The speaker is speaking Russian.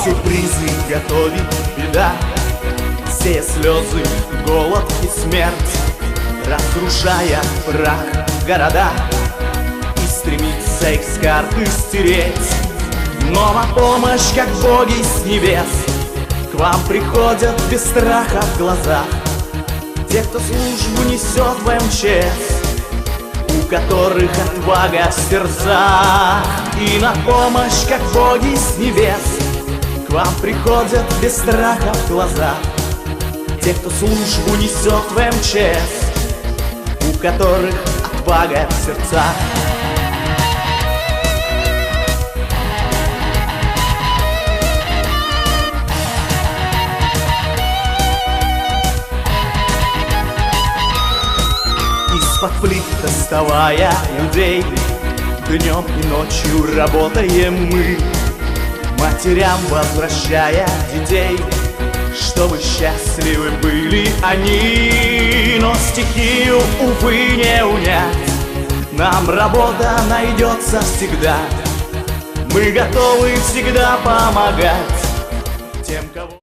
сюрпризы готовит беда, сея слезы, голод и смерть, разрушая прах города и стремится их с карты стереть. Но на помощь, как боги с небес, к вам приходят без страха в глазах те, кто службу несет в МЧС, у которых отвага в сердцах. И на помощь, как боги с небес, к вам приходят без страха в глазах те, кто службу несет в МЧС, у которых отвага в сердцах. Из-под плит доставая людей, днем и ночью работаем мы, матерям возвращая детей, чтобы счастливы были они. Но стихию, увы, не унять, нам работа найдется всегда. Мы готовы всегда помогать тем, кого...